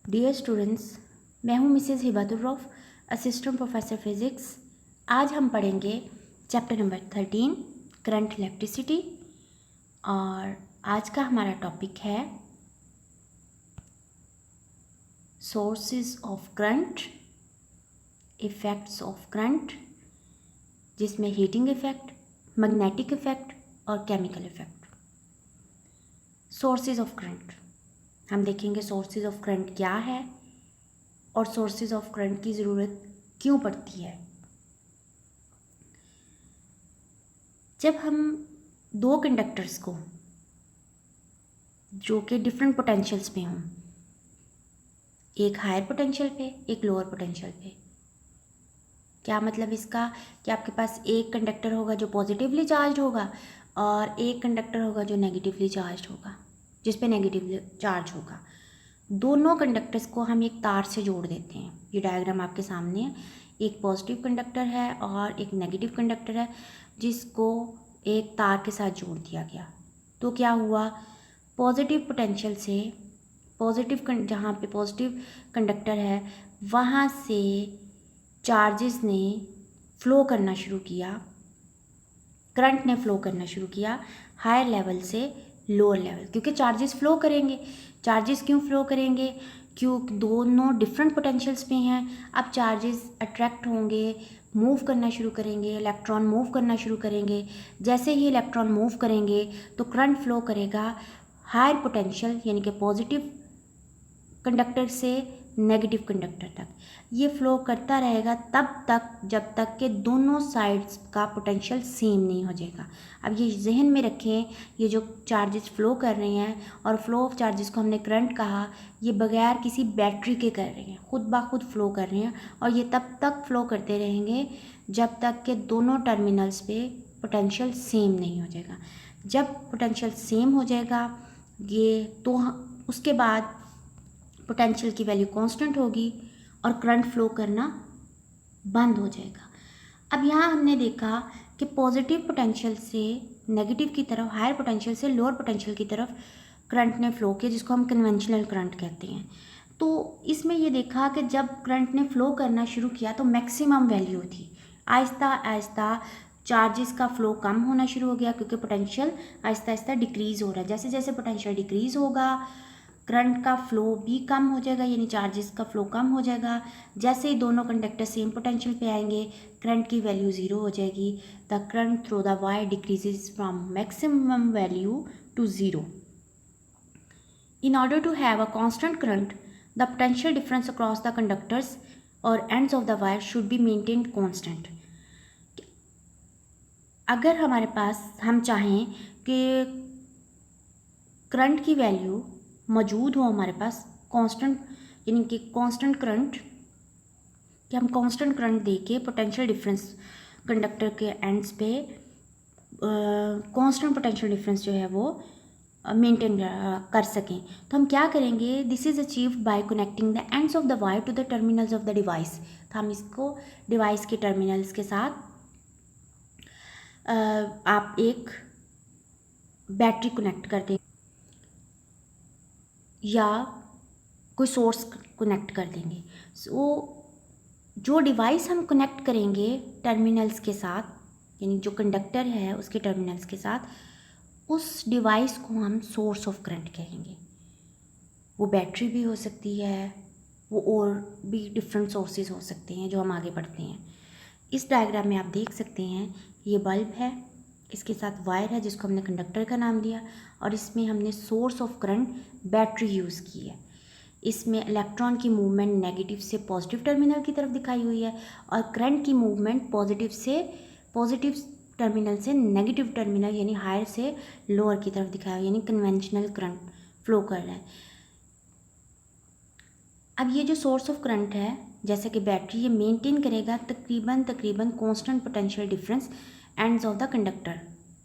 Dear students, मैं हूँ Mrs Hibatur Rauf, assistant professor physics. आज हम पढ़ेंगे चैप्टर नंबर 13 करंट इलेक्ट्रिसिटी। और आज का हमारा टॉपिक है sources of current, effects of current, जिसमें हीटिंग इफ़ेक्ट, मैग्नेटिक इफ़ेक्ट और chemical effect. Sources of current हम देखेंगे, सोर्सेज ऑफ करंट क्या है और सोर्सेज ऑफ करंट की ज़रूरत क्यों पड़ती है। जब हम दो कंडक्टर्स को जो कि डिफरेंट पोटेंशियल्स पे हों, एक हायर पोटेंशियल पे एक लोअर पोटेंशियल पे, क्या मतलब इसका कि आपके पास एक कंडक्टर होगा जो पॉजिटिवली चार्ज होगा और एक कंडक्टर होगा जो नेगेटिवली चार्ज होगा, जिस पे नेगेटिवली चार्ज होगा। दोनों कंडक्टर्स को हम एक तार से जोड़ देते हैं। ये डायग्राम आपके सामने है। एक पॉजिटिव कंडक्टर है और एक नेगेटिव कंडक्टर है, जिसको एक तार के साथ जोड़ दिया गया। तो क्या हुआ, पॉजिटिव पोटेंशियल से जहाँ पे पॉजिटिव कंडक्टर है वहाँ से चार्जेस ने फ्लो करना शुरू किया, करंट ने फ्लो करना शुरू किया हायर लेवल से लोअर लेवल, क्योंकि चार्जेस फ्लो करेंगे। चार्जेस क्यों फ्लो करेंगे? क्यों दोनों डिफरेंट पोटेंशियल्स पे हैं। अब चार्जेस अट्रैक्ट होंगे, मूव करना शुरू करेंगे, इलेक्ट्रॉन मूव करना शुरू करेंगे। जैसे ही इलेक्ट्रॉन मूव करेंगे तो करंट फ्लो करेगा हायर पोटेंशियल यानी कि पॉजिटिव कंडक्टर से नेगेटिव कंडक्टर तक। ये फ्लो करता रहेगा तब तक जब तक कि दोनों साइड्स का पोटेंशियल सेम नहीं हो जाएगा। अब ये जहन में रखें, ये जो चार्जेस फ्लो कर रहे हैं और फ्लो ऑफ चार्जेस को हमने करंट कहा, ये बगैर किसी बैटरी के कर रहे हैं, खुद ब खुद फ्लो कर रहे हैं। और ये तब तक फ्लो करते रहेंगे जब तक कि दोनों टर्मिनल्स पे पोटेंशियल सेम नहीं हो जाएगा। जब पोटेंशियल सेम हो जाएगा ये तो उसके बाद पोटेंशियल की वैल्यू कांस्टेंट होगी और करंट फ्लो करना बंद हो जाएगा। अब यहाँ हमने देखा कि पॉजिटिव पोटेंशियल से नेगेटिव की तरफ, हायर पोटेंशियल से लोअर पोटेंशियल की तरफ करंट ने फ्लो किया, जिसको हम कन्वेंशनल करंट कहते हैं। तो इसमें ये देखा कि जब करंट ने फ्लो करना शुरू किया तो मैक्सिमम वैल्यू थी। आहिस्ता आहिस्ता चार्जेस का फ्लो कम होना शुरू हो गया, क्योंकि पोटेंशियल आहिस्ता आहिस्ता डिक्रीज़ हो रहा है। जैसे जैसे पोटेंशियल डिक्रीज़ होगा करंट का फ्लो भी कम हो जाएगा, यानी चार्जेस का फ्लो कम हो जाएगा। जैसे ही दोनों कंडक्टर सेम पोटेंशियल पे आएंगे करंट की वैल्यू ज़ीरो हो जाएगी। The current through the wire decreases from maximum value to zero. In order to have a constant current, the potential difference across the conductors or ends of the wire should be maintained constant. अगर हमारे पास हम चाहें कि current की value मौजूद हो हमारे पास constant, यानी कि कांस्टेंट करंट, कि हम कांस्टेंट करंट दे के पोटेंशियल डिफरेंस कंडक्टर के एंड्स पे कांस्टेंट पोटेंशियल डिफरेंस जो है वो मेंटेन कर सकें, तो हम क्या करेंगे? This is achieved by connecting the ends of the wire to the terminals of the device. तो हम इसको डिवाइस के टर्मिनल्स के साथ आप एक बैटरी कनेक्ट कर दें या कोई सोर्स कनेक्ट कर देंगे। सो जो डिवाइस हम कनेक्ट करेंगे टर्मिनल्स के साथ, यानी जो कंडक्टर है उसके टर्मिनल्स के साथ, उस डिवाइस को हम सोर्स ऑफ करंट कहेंगे। वो बैटरी भी हो सकती है, वो और भी डिफरेंट सोर्सेज हो सकते हैं जो हम आगे पढ़ते हैं। इस डायग्राम में आप देख सकते हैं ये बल्ब है, इसके साथ वायर है जिसको हमने कंडक्टर का नाम दिया, और इसमें हमने source of current battery use की है। इसमें इलेक्ट्रॉन की मूवमेंट नेगेटिव से पॉजिटिव टर्मिनल की तरफ दिखाई हुई है और करंट की मूवमेंट पॉजिटिव टर्मिनल से नेगेटिव टर्मिनल यानी हायर से लोअर की तरफ दिखाया हुआ, यानी कन्वेंशनल करंट फ्लो कर रहा है। अब ये जो सोर्स ऑफ करंट है, जैसे कि बैटरी, ये मेंटेन करेगा तकरीबन constant potential difference ends of the conductor,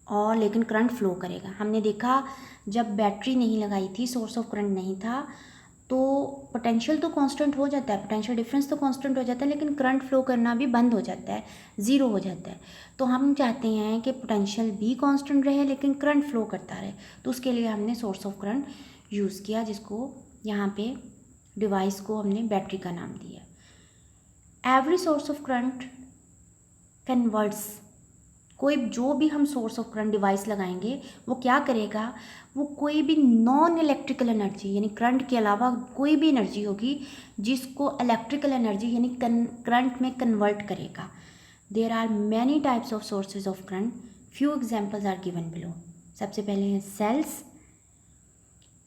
और लेकिन करंट फ्लो करेगा। हमने देखा जब बैटरी नहीं लगाई थी, सोर्स ऑफ करंट नहीं था, तो पोटेंशियल तो कांस्टेंट हो जाता है, पोटेंशियल डिफरेंस तो कांस्टेंट हो जाता है, लेकिन करंट फ्लो करना भी बंद हो जाता है, ज़ीरो हो जाता है। तो हम चाहते हैं कि पोटेंशियल भी कांस्टेंट रहे लेकिन करंट फ्लो करता रहे, तो उसके लिए हमने सोर्स ऑफ करंट यूज़ किया, जिसको यहाँ पे डिवाइस को हमने बैटरी का नाम दिया। Every source of current converts, कोई जो भी हम सोर्स ऑफ करंट डिवाइस लगाएंगे वो क्या करेगा, वो कोई भी नॉन इलेक्ट्रिकल एनर्जी यानी करंट के अलावा कोई भी एनर्जी होगी जिसको इलेक्ट्रिकल एनर्जी यानी करंट में कन्वर्ट करेगा। There are many types of sources of current, few examples are given below. सबसे पहले हैं सेल्स।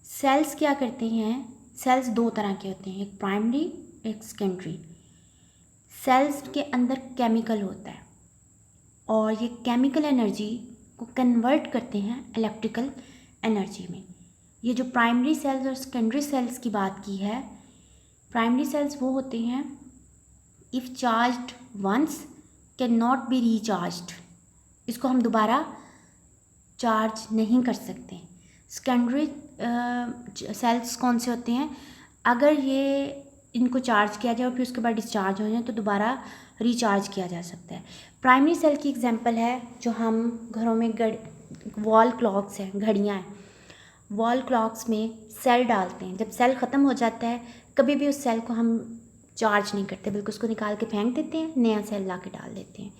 सेल्स क्या करते हैं, सेल्स दो तरह के होते हैं, एक प्राइमरी एक सेकेंडरी। सेल्स के अंदर केमिकल होता है और ये केमिकल एनर्जी को कन्वर्ट करते हैं इलेक्ट्रिकल एनर्जी में। ये जो प्राइमरी सेल्स और सेकेंडरी सेल्स की बात की है, प्राइमरी सेल्स वो होते हैं if charged once can not be recharged, इसको हम दोबारा चार्ज नहीं कर सकते। सेकेंडरी सेल्स कौन से होते हैं, अगर ये इनको चार्ज किया जाए और फिर उसके बाद डिस्चार्ज हो जाए तो दोबारा रिचार्ज किया जा सकता है। प्राइमरी सेल की एग्जांपल है जो हम घरों में वॉल क्लॉक्स हैं, घड़ियाँ हैं, वॉल क्लॉक्स में सेल डालते हैं। जब सेल ख़त्म हो जाता है कभी भी उस सेल को हम चार्ज नहीं करते बल्कि उसको निकाल के फेंक देते हैं, नया सेल ला के डाल देते हैं।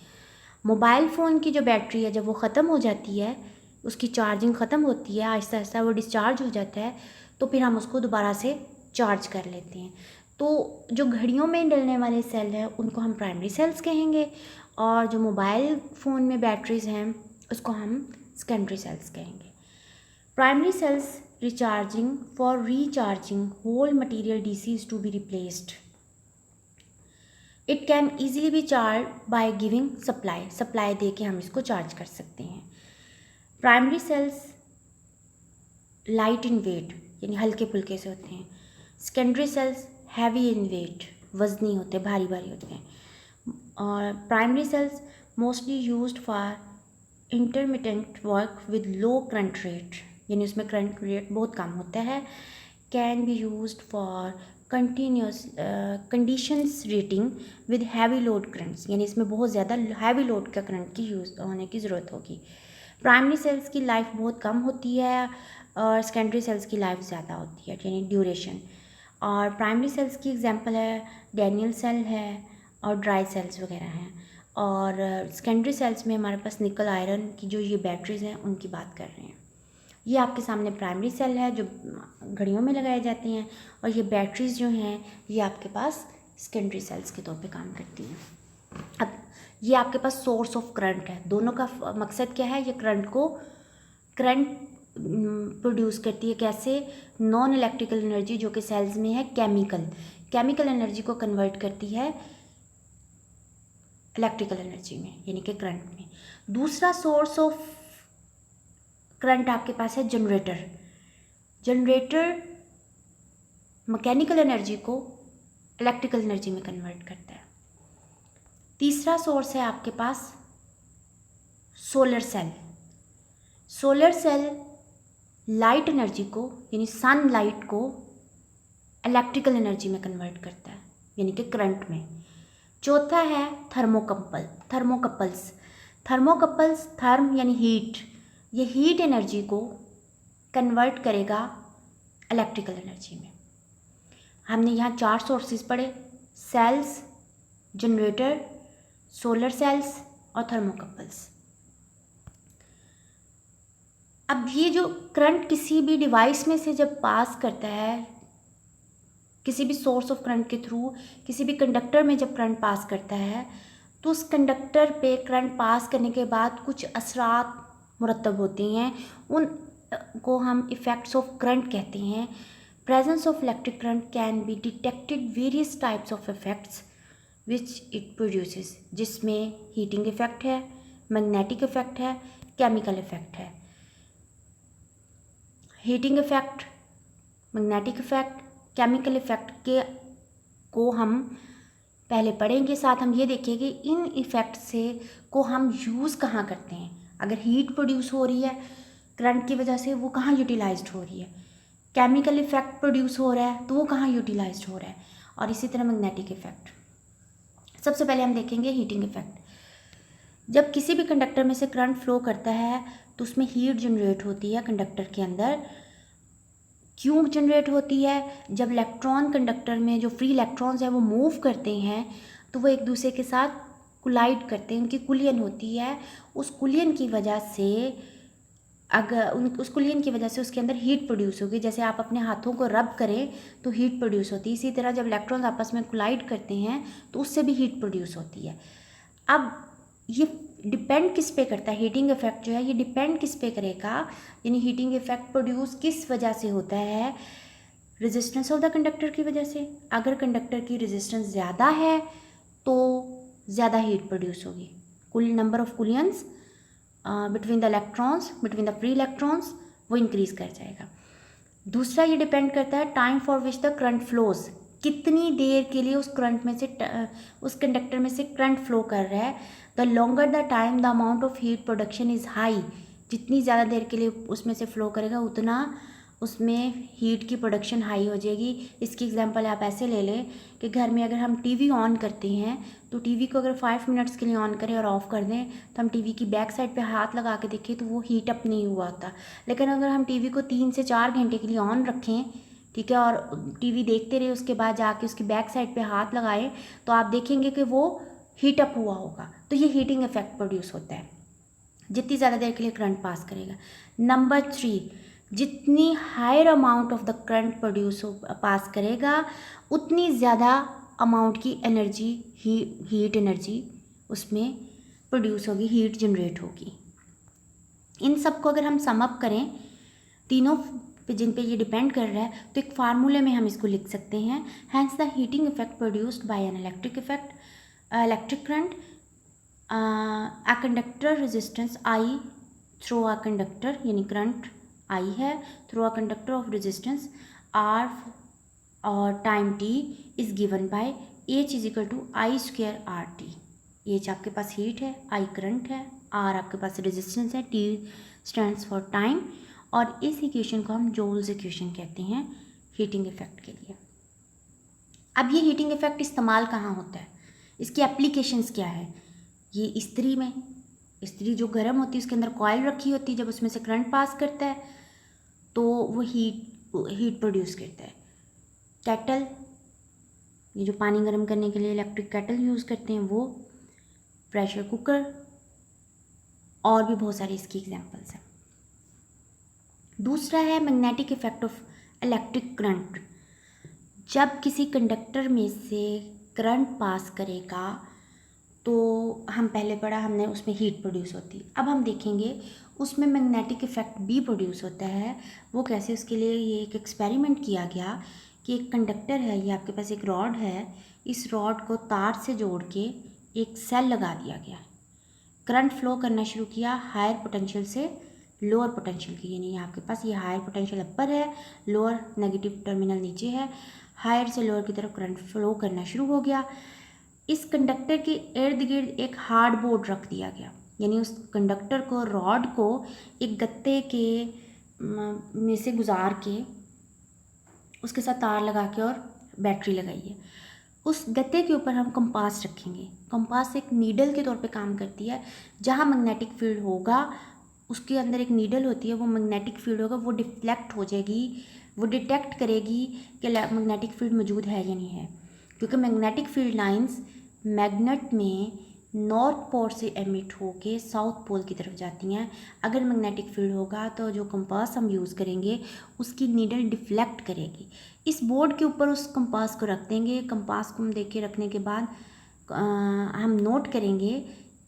मोबाइल फ़ोन की जो बैटरी है जब वो ख़त्म हो जाती है, उसकी चार्जिंग ख़त्म होती है, आहिस्ता आहिस्ता वो डिस्चार्ज हो जाता है तो फिर हम उसको दोबारा से चार्ज कर लेते हैं। तो जो घड़ियों में डलने वाले सेल हैं उनको हम प्राइमरी सेल्स कहेंगे और जो मोबाइल फ़ोन में बैटरीज हैं उसको हम सेकेंडरी सेल्स कहेंगे। Primary cells recharging for recharging whole material DC is to be replaced. It can easily be charge by giving supply, supply दे के हम इसको चार्ज कर सकते हैं। Primary cells light in weight यानी हल्के फुल्के से होते हैं। Secondary cells heavy in weight, वजनी होते हैं, भारी भारी होते हैं। और primary cells mostly used for intermittent work with low current rate यानी उसमें करंट रेट बहुत कम होता है। Can be used for continuous conditions rating with heavy load currents यानी इसमें बहुत ज़्यादा हैवी लोड का करंट की यूज़ होने की ज़रूरत होगी। प्राइमरी सेल्स की लाइफ बहुत कम होती है और सेकेंडरी सेल्स की लाइफ ज़्यादा होती है यानी ड्यूरेशन। और प्राइमरी सेल्स की एग्जांपल है डैनियल सेल है और ड्राई सेल्स वगैरह हैं। और सेकेंडरी सेल्स में हमारे पास निकल आयरन की जो ये बैटरीज़ हैं उनकी बात कर रहे हैं। ये आपके सामने प्राइमरी सेल है जो घड़ियों में लगाए जाते हैं और ये बैटरीज़ जो हैं ये आपके पास सेकेंडरी सेल्स के तौर पे काम करती हैं। अब ये आपके पास सोर्स ऑफ करंट है, दोनों का मकसद क्या है, ये करंट प्रोड्यूस करती है। कैसे, नॉन इलेक्ट्रिकल एनर्जी जो कि सेल्स में है केमिकल एनर्जी को कन्वर्ट करती है इलेक्ट्रिकल एनर्जी में यानी कि करंट में। दूसरा सोर्स ऑफ करंट आपके पास है जनरेटर मैकेनिकल एनर्जी को इलेक्ट्रिकल एनर्जी में कन्वर्ट करता है। तीसरा सोर्स है आपके पास सोलर सेल लाइट एनर्जी को यानी सन लाइट को इलेक्ट्रिकल एनर्जी में कन्वर्ट करता है यानी कि करंट में। चौथा है थर्मोकपल्स थर्म यानी हीट, ये हीट एनर्जी को कन्वर्ट करेगा इलेक्ट्रिकल एनर्जी में। हमने यहाँ 4 सोर्सेज पढ़े, सेल्स, जनरेटर, सोलर सेल्स और थर्मोकपल्स। अब ये जो करंट किसी भी डिवाइस में से जब पास करता है, किसी भी सोर्स ऑफ करंट के थ्रू किसी भी कंडक्टर में जब करंट पास करता है तो उस कंडक्टर पे करंट पास करने के बाद कुछ असरात मुरतब होते हैं, उन को हम इफ़ेक्ट्स ऑफ करंट कहते हैं। Presence of electric current can be detected various types of effects which it produces, जिसमें हीटिंग इफ़ेक्ट है, मैग्नेटिक इफ़ेक्ट है, केमिकल इफ़ेक्ट है। Heating effect, magnetic effect, chemical effect को हम पहले पढ़ेंगे, साथ हम ये देखेंगे कि इन इफ़ेक्ट से को हम यूज़ कहाँ करते हैं। अगर हीट प्रोड्यूस हो रही है करंट की वजह से, वो कहाँ यूटिलाइज्ड हो रही है, केमिकल इफ़ेक्ट प्रोड्यूस हो रहा है तो वो कहाँ यूटिलाइज्ड हो रहा है, और इसी तरह मैग्नेटिक इफ़ेक्ट। सबसे पहले हम देखेंगे हीटिंग इफ़ेक्ट। जब किसी भी कंडक्टर में से करंट फ्लो करता है तो उसमें हीट जनरेट होती है कंडक्टर के अंदर, क्यों जनरेट होती है? जब इलेक्ट्रॉन कंडक्टर में जो फ्री इलेक्ट्रॉन्स हैं वो मूव करते हैं तो वो एक दूसरे के साथ कोलाइड करते हैं, उनकी कुलियन होती है। उस कुलियन की वजह से उस कुलियन की वजह से उसके अंदर हीट प्रोड्यूस होगी। जैसे आप अपने हाथों को रब करें तो हीट प्रोड्यूस होती है, इसी तरह जब इलेक्ट्रॉन्स आपस में कोलाइड करते हैं तो उससे भी हीट प्रोड्यूस होती है। अब ये डिपेंड किस पे करता है? हीटिंग इफेक्ट जो है ये डिपेंड किस पे करेगा, यानी हीटिंग इफेक्ट प्रोड्यूस किस वजह से होता है? रेजिस्टेंस ऑफ द कंडक्टर की वजह से। अगर कंडक्टर की रेजिस्टेंस ज़्यादा है तो ज़्यादा हीट प्रोड्यूस होगी। कुल number of collisions between the electrons, between the free electrons, वो इंक्रीज़ कर जाएगा। दूसरा ये डिपेंड करता है time for which the current flows, कितनी देर के लिए उस करंट में से उस कंडक्टर में से करंट फ्लो कर रहा है। The longer the time the amount of heat production is high, जितनी ज़्यादा देर के लिए उसमें से फ्लो करेगा उतना उसमें हीट की प्रोडक्शन हाई हो जाएगी। इसकी एग्जांपल आप ऐसे ले लें कि घर में अगर हम टीवी ऑन करते हैं तो टीवी को अगर 5 मिनट्स के लिए ऑन करें और ऑफ़ कर दें तो हम टीवी की बैक साइड पे हाथ लगा के देखें तो वो हीट अप नहीं हुआ होता। लेकिन अगर हम टीवी को 3 से 4 घंटे के लिए ऑन रखें, ठीक है, और टीवी देखते रहे, उसके बाद जाके उसकी बैक साइड पे हाथ लगाएं तो आप देखेंगे कि वो हीट अप हुआ होगा। तो ये हीटिंग इफेक्ट प्रोड्यूस होता है जितनी ज़्यादा देर के लिए करंट पास करेगा। नंबर 3, जितनी higher amount of the current produce pass करेगा उतनी ज़्यादा अमाउंट की एनर्जी, हीट एनर्जी उसमें प्रोड्यूस होगी, हीट जनरेट होगी। इन सब को अगर हम सम अप करें तीनों पे जिन पे ये डिपेंड कर रहा है तो एक फार्मूले में हम इसको लिख सकते हैं। Hence the heating effect produced by an electric current a conductor resistance I through a conductor, यानी करंट I है through a conductor of resistance R और time t is given by H is equal to I square RT। H आपके पास heat है, I current है, R आपके पास resistance है, T stands for time, और इस इक्वेशन को हम जोल्स इक्वेशन कहते हैं हीटिंग इफेक्ट के लिए। अब ये हीटिंग इफेक्ट इस्तेमाल कहाँ होता है, इसकी एप्लीकेशंस क्या है? ये इस्त्री में, इस्त्री जो गर्म होती है उसके अंदर कॉइल रखी होती है, जब उसमें से करंट पास करता है तो वो हीट प्रोड्यूस करता है। केटल, ये जो पानी गर्म करने के लिए इलेक्ट्रिक केटल यूज़ करते हैं वो, प्रेशर कुकर, और भी बहुत सारी इसकी एग्जांपल्स हैं। दूसरा है magnetic effect of electric current. जब किसी कंडक्टर में से करंट पास करेगा तो हम पहले पढ़ा हमने उसमें हीट प्रोड्यूस होती। अब हम देखेंगे उसमें मैग्नेटिक इफेक्ट भी प्रोड्यूस होता है। वो कैसे? उसके लिए ये एक एक्सपेरिमेंट किया गया कि एक कंडक्टर है, ये आपके पास एक रॉड है, इस रॉड को तार से जोड़ के एक सेल लगा दिया गया, करंट फ्लो करना शुरू किया हायर पोटेंशियल से लोअर पोटेंशियल की, यानी आपके पास ये हायर पोटेंशियल अपर है, लोअर नेगेटिव टर्मिनल नीचे है, हायर से लोअर की तरफ करंट फ्लो करना शुरू हो गया। इस कंडक्टर के इर्द गिर्द एक हार्ड बोर्ड रख दिया गया, यानी उस कंडक्टर को, रॉड को एक गत्ते के में से गुजार के उसके साथ तार लगा के और बैटरी लगाई है। उस गत्ते के ऊपर हम कंपास रखेंगे। कंपास एक नीडल के तौर पे काम करती है। जहाँ मैग्नेटिक फील्ड होगा उसके अंदर एक नीडल होती है, वो मैग्नेटिक फील्ड होगा वो डिफ्लेक्ट हो जाएगी, वो डिटेक्ट करेगी कि मैग्नेटिक फील्ड मौजूद है या नहीं है, क्योंकि मैग्नेटिक फील्ड लाइंस मैग्नेट में नॉर्थ पोल से एमिट होके साउथ पोल की तरफ जाती हैं। अगर मैग्नेटिक फील्ड होगा तो जो कंपास हम यूज़ करेंगे उसकी नीडल डिफ्लेक्ट करेगी। इस बोर्ड के ऊपर उस कंपास को रख देंगे। कंपास को हम देख के रखने के बाद हम नोट करेंगे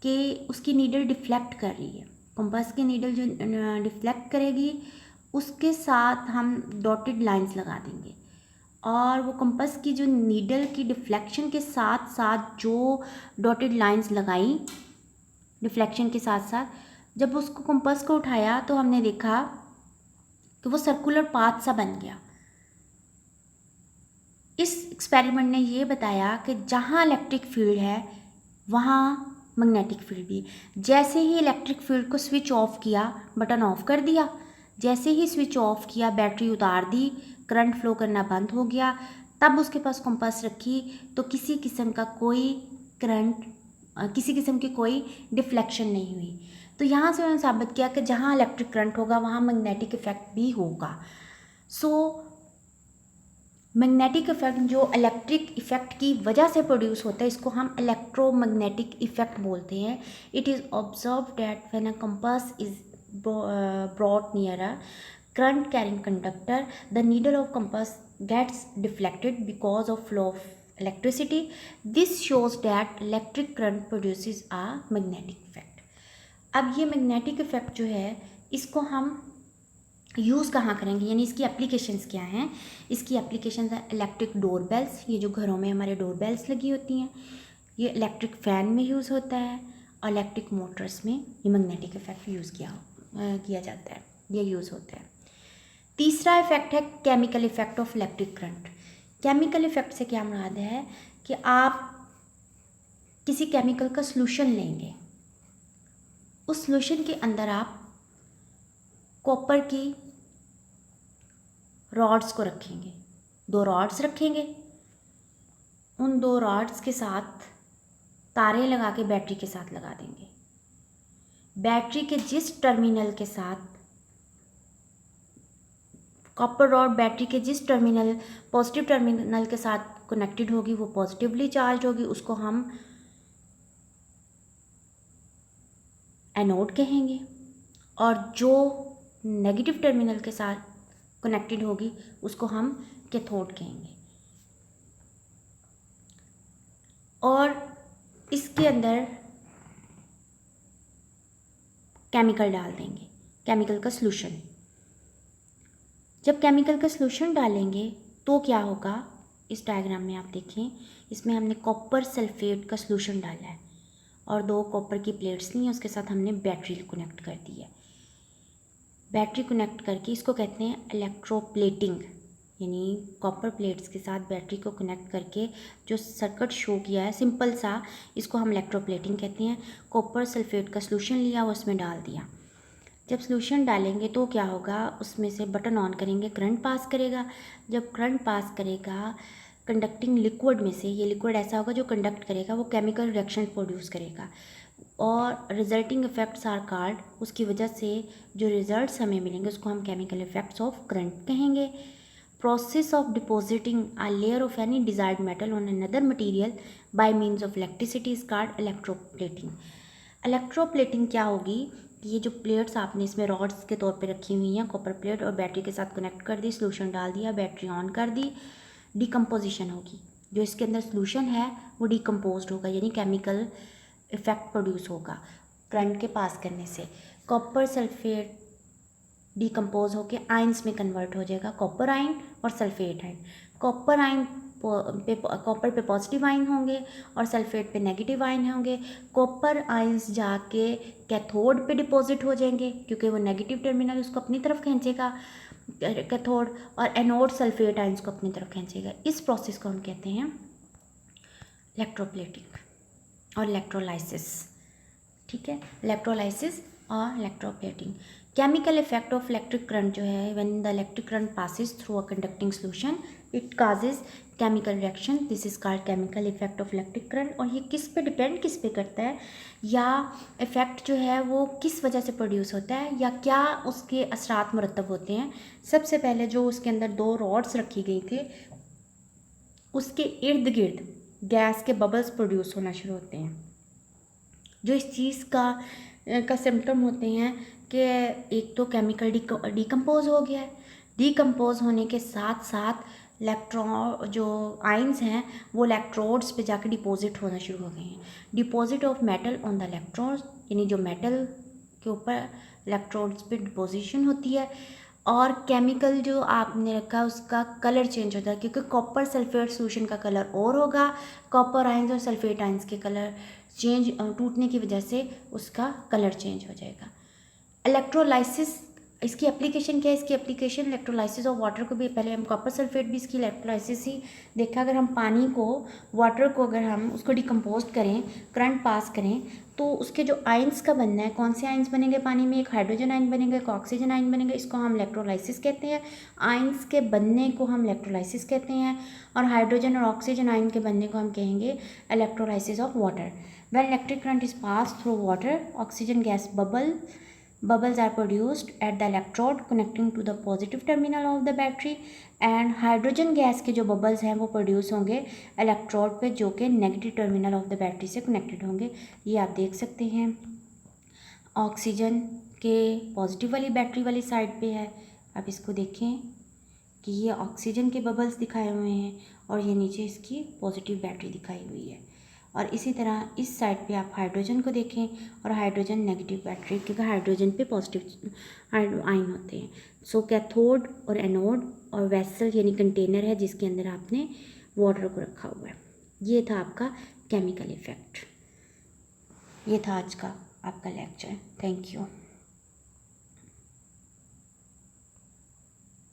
कि उसकी नीडल डिफ्लेक्ट कर रही है। कंपास की नीडल जो डिफ्लेक्ट करेगी उसके साथ हम डॉटेड लाइंस लगा देंगे, और वो कंपास की जो नीडल की डिफ्लेक्शन के साथ साथ जो डॉटेड लाइंस लगाई, डिफ्लेक्शन के साथ साथ जब उसको कंपास को उठाया तो हमने देखा कि वो सर्कुलर पाथ सा बन गया। इस एक्सपेरिमेंट ने ये बताया कि जहाँ इलेक्ट्रिक फील्ड है वहाँ मैग्नेटिक फील्ड भी। जैसे ही इलेक्ट्रिक फील्ड को स्विच ऑफ किया, बटन ऑफ कर दिया, जैसे ही स्विच ऑफ किया, बैटरी उतार दी, करंट फ्लो करना बंद हो गया, तब उसके पास कंपास रखी तो किसी किस्म का कोई करंट, किसी किस्म की कोई डिफ्लेक्शन नहीं हुई। तो यहाँ से उन्होंने साबित किया कि जहाँ इलेक्ट्रिक करंट होगा वहाँ मैग्नेटिक इफेक्ट भी होगा। सो मैग्नेटिक इफेक्ट जो इलेक्ट्रिक इफेक्ट की वजह से प्रोड्यूस होता है, इसको हम इलेक्ट्रोमैग्नेटिक इफेक्ट बोलते हैं. It is observe that when a compass is brought near a current carrying conductor, the needle of compass gets deflected because of flow of electricity. This shows that electric current produces a magnetic effect. अब ये magnetic effect जो है इसको हम use कहाँ करेंगे, यानी इसकी एप्लीकेशंस क्या हैं. इसकी एप्लीकेशंस है इलेक्ट्रिक डोर बेल्स, ये जो घरों में हमारे डोर बेल्स लगी होती हैं, ये इलेक्ट्रिक फ़ैन में यूज़ होता है, और इलेक्ट्रिक मोटर्स में ये मैग्नेटिक इफेक्ट यूज़ किया जाता है, ये यूज़ होता है. तीसरा इफेक्ट है chemical effect of electric current. Chemical effect से क्या मुराद है कि आप किसी केमिकल का सॉल्यूशन लेंगे, उस सॉल्यूशन के अंदर आप कॉपर की रॉड्स को रखेंगे, 2 रॉड्स रखेंगे, उन 2 रॉड्स के साथ तारे लगा के बैटरी के साथ लगा देंगे. बैटरी के जिस टर्मिनल के साथ कॉपर रॉड बैटरी के जिस टर्मिनल पॉजिटिव टर्मिनल के साथ कनेक्टेड होगी वो पॉजिटिवली चार्ज होगी, उसको हम एनोड कहेंगे, और जो नेगेटिव टर्मिनल के साथ कनेक्टेड होगी उसको हम कैथोड कहेंगे. और इसके अंदर केमिकल डाल देंगे, केमिकल का सॉल्यूशन. जब केमिकल का सॉल्यूशन डालेंगे तो क्या होगा, इस डायग्राम में आप देखें, इसमें हमने कॉपर सल्फेट का सॉल्यूशन डाला है और 2 कॉपर की प्लेट्स ली हैं, उसके साथ हमने बैटरी कनेक्ट कर दी है. बैटरी कनेक्ट करके इसको कहते हैं इलेक्ट्रोप्लेटिंग, यानी कॉपर प्लेट्स के साथ बैटरी को कनेक्ट करके जो सर्किट शो किया है सिंपल सा, इसको हम इलेक्ट्रोप्लेटिंग कहते हैं. कॉपर सल्फेट का सॉल्यूशन लिया, उसमें डाल दिया. जब सॉल्यूशन डालेंगे तो क्या होगा, उसमें से बटन ऑन करेंगे, करंट पास करेगा. जब करंट पास करेगा कंडक्टिंग लिक्विड में से, ये लिक्विड ऐसा होगा जो कंडक्ट करेगा, वो केमिकल रिएक्शन प्रोड्यूस करेगा, और रिजल्टिंग इफेक्ट्स आर कॉल्ड, उसकी वजह से जो रिजल्ट्स हमें मिलेंगे उसको हम केमिकल इफेक्ट्स ऑफ करंट कहेंगे. Process of depositing a layer of any desired metal on another material by means of electricity is called electroplating. Electroplating क्या होगी, ये जो प्लेट्स आपने इसमें रॉड्स के तौर पे रखी हुई हैं, कॉपर प्लेट, और बैटरी के साथ कनेक्ट कर दी, सॉल्यूशन डाल दिया, बैटरी ऑन कर दी, डिकम्पोजिशन होगी, जो इसके अंदर सॉल्यूशन है वो डिकम्पोज्ड होगा, यानी केमिकल इफेक्ट प्रोड्यूस होगा करंट के पास करने से. कॉपर सल्फेट डिकम्पोज होके आयंस में कन्वर्ट हो जाएगा, कॉपर आयन और sulphate ion. Copper ion copper पे पॉजिटिव आयन होंगे और सल्फेट पे नेगेटिव आयन होंगे. कॉपर आयंस जाके कैथोड पे डिपॉजिट हो जाएंगे क्योंकि वो नेगेटिव टर्मिनल उसको अपनी तरफ खींचेगा कैथोड, और एनोड सल्फेट आयंस को अपनी तरफ खींचेगा. इस प्रोसेस को हम कहते हैं इलेक्ट्रोप्लेटिंग और इलेक्ट्रोलाइसिस. ठीक है, इलेक्ट्रोलाइसिस और electroplating. Chemical effect of electric current जो है, when the electric current passes through a conducting solution it causes chemical reaction, this is called chemical effect of electric current. और ये किस पे डिपेंड, किस पे करता है, या इफेक्ट जो है वो किस वजह से प्रोड्यूस होता है, या क्या उसके असरात मुरतब होते हैं. सबसे पहले जो उसके अंदर 2 रॉड्स रखी गई थी, उसके इर्द गिर्द गैस के बबल्स प्रोड्यूस होना शुरू होते हैं, जो इस चीज़ का सिम्टम होते हैं कि एक तो केमिकल डिकम्पोज हो गया है, डिकम्पोज होने के साथ साथ इलेक्ट्रॉन जो आयंस हैं वो इलेक्ट्रोड्स पे जाकर डिपॉजिट होना शुरू हो गए हैं. Deposit of metal on the electrodes, यानी जो मेटल के ऊपर इलेक्ट्रोड्स पे डिपोजिशन होती है, और केमिकल जो आपने रखा उसका कलर चेंज होता है, क्योंकि कॉपर सल्फेट सॉल्यूशन का कलर और होगा, कॉपर आयंस और सल्फेट आयंस के कलर चेंज टूटने की वजह से उसका कलर चेंज हो जाएगा. इलेक्ट्रोलाइसिस, इसकी एप्लीकेशन क्या है, इसकी एप्लीकेशन इलेक्ट्रोलाइसिस ऑफ वाटर को भी, पहले हम कॉपर सल्फेट भी इसकी इलेक्ट्रोलाइसिस ही देखा. अगर हम पानी को, वाटर को अगर हम उसको डिकम्पोज करें, करंट पास करें, तो उसके जो आयंस का बनना है, कौन से आयंस बनेंगे पानी में, एक हाइड्रोजन आयन बनेगा, एक ऑक्सीजन आयन बनेगा, इसको हम इलेक्ट्रोलाइसिस कहते हैं. आयंस के बनने को हम इलेक्ट्रोलाइसिस कहते हैं, और हाइड्रोजन और ऑक्सीजन आयन के बनने को हम कहेंगे electrolysis of water. When electric current is pass through water, oxygen gas bubbles are produced at the electrode connecting to the positive terminal of the battery and hydrogen gas के जो bubbles हैं वो produce होंगे electrode पे जो कि negative terminal of the battery से connected होंगे। ये आप देख सकते हैं ऑक्सीजन के पॉजिटिव वाली बैटरी वाली साइड पे है। आप इसको देखें कि ये ऑक्सीजन के बबल्स दिखाए हुए हैं और ये नीचे इसकी पॉजिटिव बैटरी दिखाई हुई है। और इसी तरह इस साइड पे आप हाइड्रोजन को देखें और हाइड्रोजन नेगेटिव बैटरी, क्योंकि हाइड्रोजन पे पॉजिटिव आयन होते हैं। सो कैथोड और एनोड और वेसल यानी कंटेनर है जिसके अंदर आपने वाटर को रखा हुआ है। ये था आपका केमिकल इफेक्ट। ये था आज का आपका लेक्चर। Thank you.